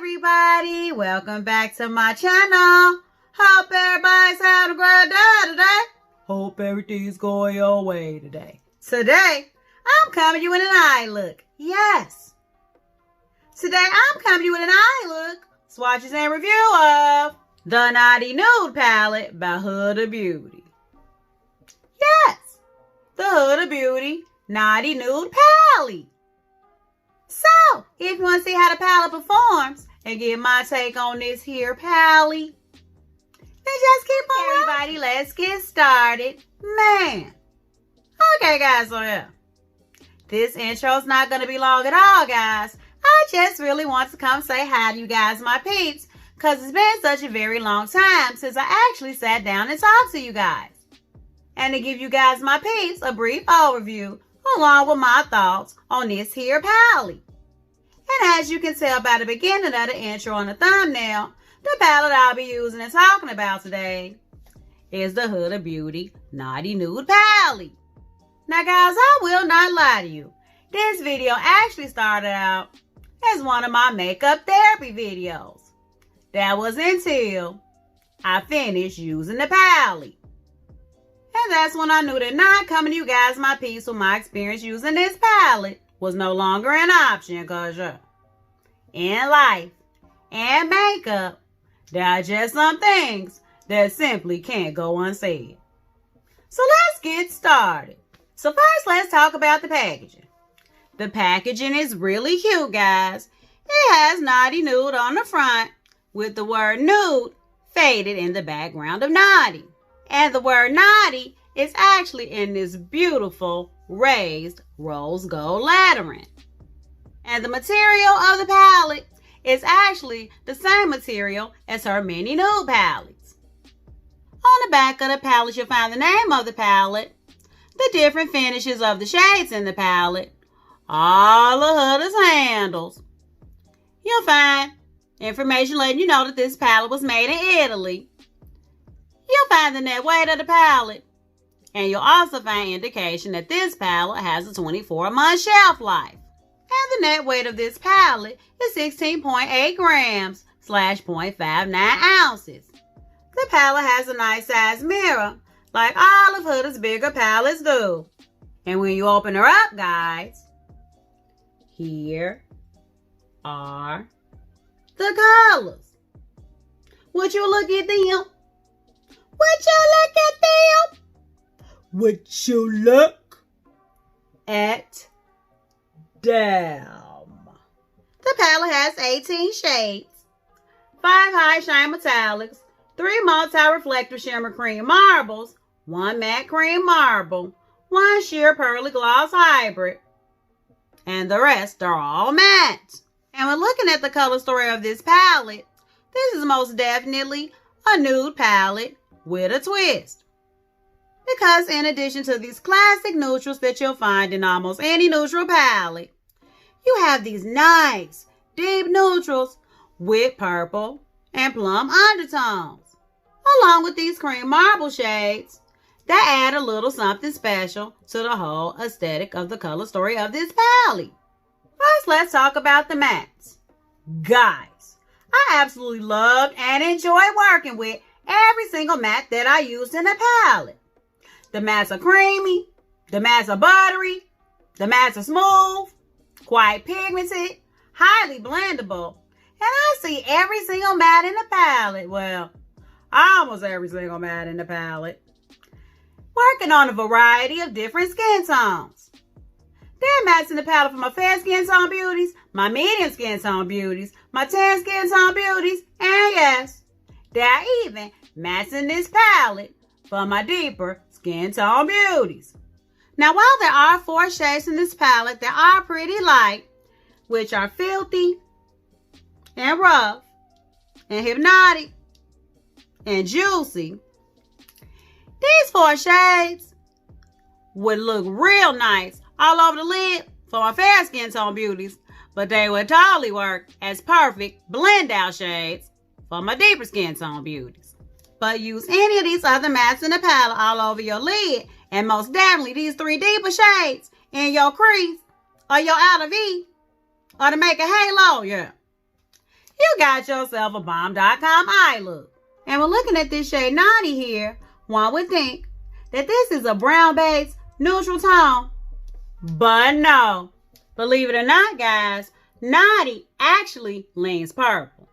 everybody, welcome back to my channel. Hope everybody's having a great day today. Hope everything's going your way today. Today, I'm coming to you with an eye look. Yes. Today, I'm coming to you with an eye look, swatches and review of the Naughty Nude palette by Huda Beauty. Yes, the Huda Beauty Naughty Nude palette. So, if you want to see how the palette performs and get my take on this here palette, then just keep on. Everybody, let's get started. Man. Okay, guys, so yeah. This intro's not going to be long at all, guys. I just really want to come say hi to you guys, my peeps, because it's been such a very long time since I actually sat down and talked to you guys. And to give you guys, my peeps, a brief overview along with my thoughts on this here palette. And as you can tell by the beginning of the intro on the thumbnail, the palette I'll be using and talking about today is the Huda Beauty Naughty Nude palette. Now guys, I will not lie to you. This video actually started out as one of my makeup therapy videos. That was until I finished using the palette. And that's when I knew that not coming to you guys my piece with my experience using this palette was no longer an option, because in life and makeup, there are just some things that simply can't go unsaid. So let's get started. So first, let's talk about the packaging. The packaging is really cute, guys. It has Naughty Nude on the front with the word nude faded in the background of naughty. And the word naughty is actually in this beautiful raised rose gold lettering. And the material of the palette is actually the same material as her mini nude palettes. On the back of the palette, you'll find the name of the palette, the different finishes of the shades in the palette, all of Huda's handles. You'll find information letting you know that this palette was made in Italy. You'll find the net weight of the palette. And you'll also find indication that this palette has a 24-month shelf life. And the net weight of this palette is 16.8 grams / 0.59 ounces. The palette has a nice size mirror, like all of Huda's bigger palettes do. And when you open her up, guys, here are the colors. Would you look at them? Would you look at them? Would you look at them? The palette has 18 shades, 5 high shine metallics, 3 multi-reflective shimmer cream marbles, 1 matte cream marble, 1 sheer pearly gloss hybrid, and the rest are all matte. And when looking at the color story of this palette, this is most definitely a nude palette with a twist. Because in addition to these classic neutrals that you'll find in almost any neutral palette, you have these nice deep neutrals with purple and plum undertones, along with these cream marble shades that add a little something special to the whole aesthetic of the color story of this palette. First, let's talk about the mattes. Guys, I absolutely loved and enjoyed working with every single matte that I used in the palette. The mattes are creamy, the mattes are buttery, the mattes are smooth, quite pigmented, highly blendable, and I see every single matte in the palette, well, almost every single matte in the palette, working on a variety of different skin tones. There are mattes in the palette for my fair skin tone beauties, my medium skin tone beauties, my tan skin tone beauties, and yes, there are even mattes in this palette for my deeper skin tone beauties. Now, while there are 4 shades in this palette that are pretty light, which are Filthy and Rough and Hypnotic and Juicy, these 4 shades would look real nice all over the lid for my fair skin tone beauties, but they would totally work as perfect blend out shades for my deeper skin tone beauties. But use any of these other mattes in the palette all over your lid, and most definitely these 3 deeper shades in your crease or your outer V, or to make a halo, yeah. you got yourself a bomb.com eye look. And when looking at this shade Naughty here, one would think that this is a brown-based neutral tone. But no. Believe it or not, guys, Naughty actually leans purple.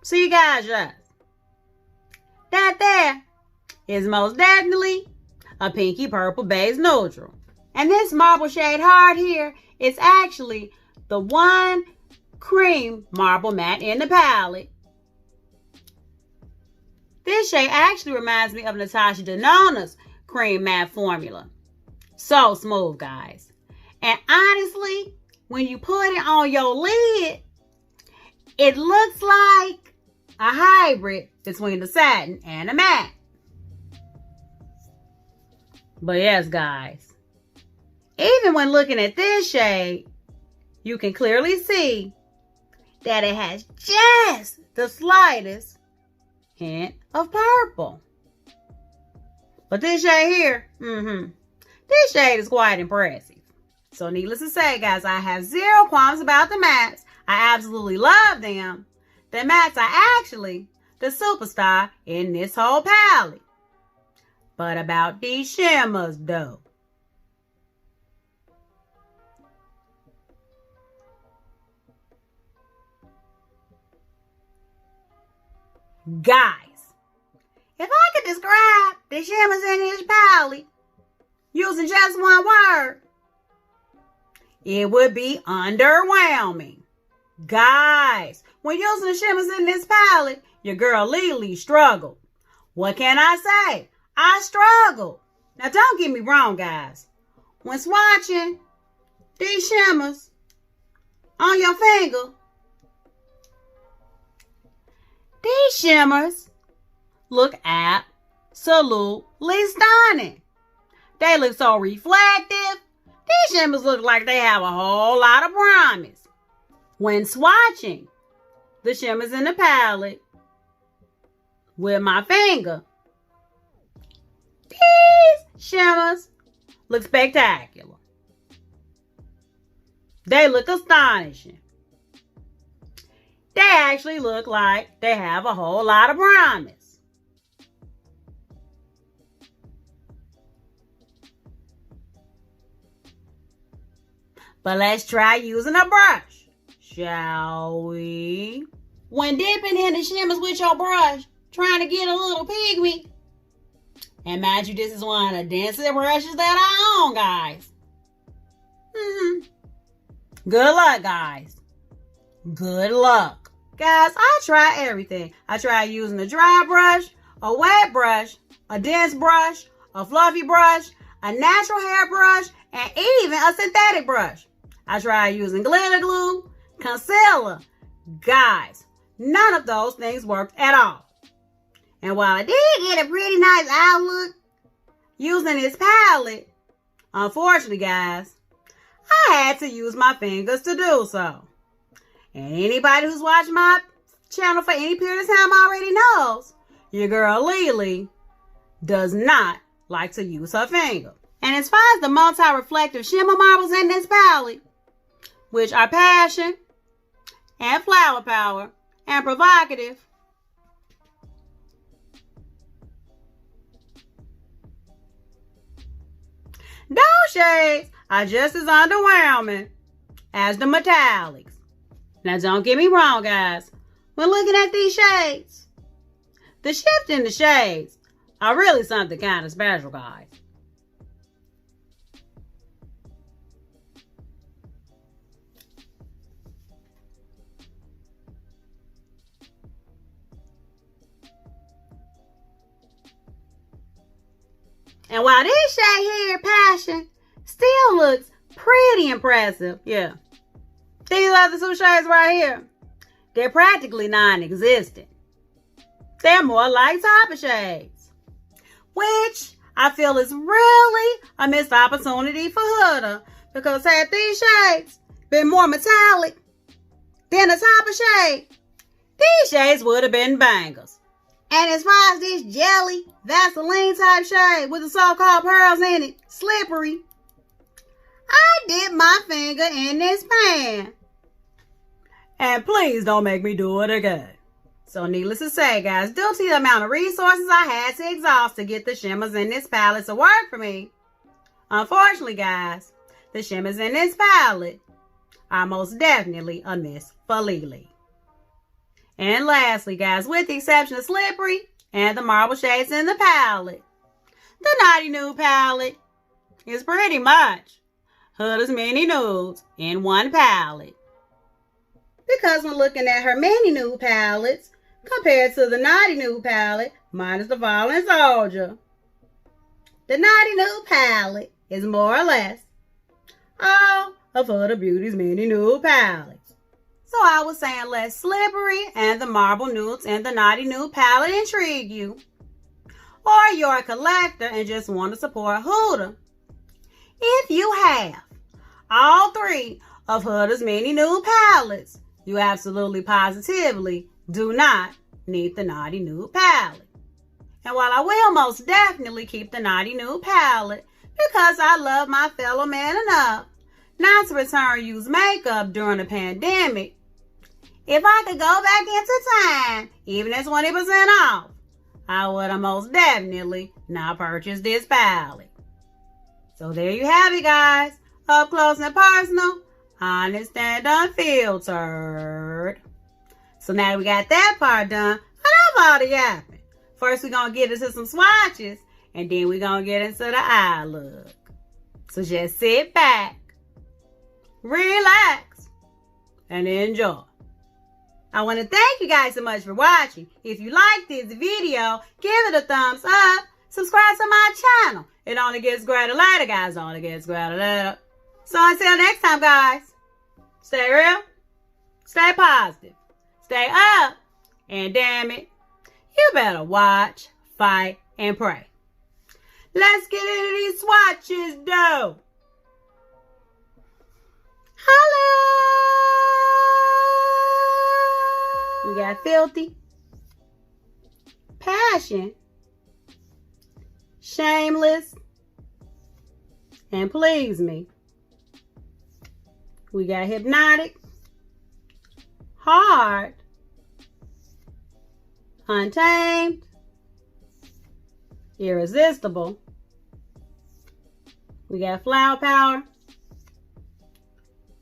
So you guys just, that there is most definitely a pinky purple base neutral. And this marble shade Hard here is actually the one cream marble matte in the palette. This shade actually reminds me of Natasha Denona's cream matte formula. So smooth, guys. And honestly, when you put it on your lid, it looks like a hybrid between the satin and the matte. But yes, guys, even when looking at this shade, you can clearly see that it has just the slightest hint of purple. But this shade here, this shade is quite impressive. So needless to say, guys, I have zero qualms about the mattes. I absolutely love them. The mattes are actually the superstar in this whole palette. But about these shimmers, though. Guys, if I could describe the shimmers in this palette using just one word, it would be underwhelming. Guys, when using the shimmers in this palette, your girl Lily struggled. What can I say? I struggled. Now don't get me wrong, guys. When swatching these shimmers on your finger, these shimmers look absolutely stunning. They look so reflective. These shimmers look like they have a whole lot of promise. When swatching the shimmers in the palette with my finger, these shimmers look spectacular. They look astonishing. They actually look like they have a whole lot of promise. But let's try using a brush, shall we? When dipping in the shimmers with your brush, trying to get a little pigment, and mind you, this is one of the densest brushes that I own, guys. Good luck, guys. Good luck. Guys, I try everything. I try using a dry brush, a wet brush, a dense brush, a fluffy brush, a natural hair brush, and even a synthetic brush. I try using glitter glue, concealer. Guys, none of those things worked at all. And while I did get a pretty nice outlook using this palette, unfortunately, guys, I had to use my fingers to do so. And anybody who's watched my channel for any period of time already knows your girl Lily does not like to use her finger. And as far as the multi-reflective shimmer marbles in this palette, which are Passion and Flower Power and Provocative, those shades are just as underwhelming as the metallics. Now, don't get me wrong, guys. When looking at these shades, the shift in the shades are really something kind of special, guys. And while this shade here, Passion, still looks pretty impressive, yeah. These other two shades right here, they're practically non-existent. They're more like topper shades, which I feel is really a missed opportunity for Huda, because had these shades been more metallic than a topper shade, these shades would have been bangers. And as far as this jelly Vaseline type shade with the so-called pearls in it, slippery, I dipped my finger in this pan. And please don't make me do it again. So needless to say, guys, due to the amount of resources I had to exhaust to get the shimmers in this palette to work for me, unfortunately, guys, the shimmers in this palette are most definitely a miss for Lily. And lastly, guys, with the exception of Slippery and the marble shades in the palette, the Naughty Nude palette is pretty much Huda's mini nudes in one palette. Because when looking at her mini nude palettes, compared to the Naughty Nude palette, minus the Fallen Soldier, the Naughty Nude palette is more or less all of Huda Beauty's mini nude palettes. So I was saying, let Slippery and the marble nudes in the Naughty Nude palette intrigue you. Or you're a collector and just want to support Huda. If you have all three of Huda's mini nude palettes, you absolutely positively do not need the Naughty Nude palette. And while I will most definitely keep the Naughty Nude palette because I love my fellow man enough not to return use makeup during the pandemic, if I could go back into time, even at 20% off, I would have most definitely not purchased this palette. So there you have it, guys. Up close and personal, honest and unfiltered. So now that we got that part done, enough all the yapping. First, we're going to get into some swatches, and then we're going to get into the eye look. So just sit back, relax, and enjoy. I want to thank you guys so much for watching. If you like this video, give it a thumbs up. Subscribe to my channel. It only gets greater later, guys. Only gets greater later. So until next time, guys, stay real, stay positive, stay up, and damn it, you better watch, fight, and pray. Let's get into these swatches, though. Holla! We got Filthy, Passion, Shameless, and Please Me. We got Hypnotic, Hard, Untamed, Irresistible. We got Flower Power,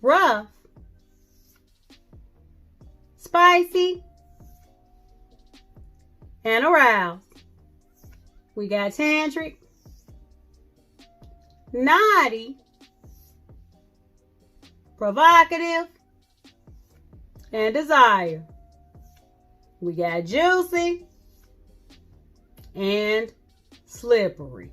Rough, Spicy, and Aroused. We got Tantric, Naughty, Provocative, and Desire. We got Juicy and Slippery.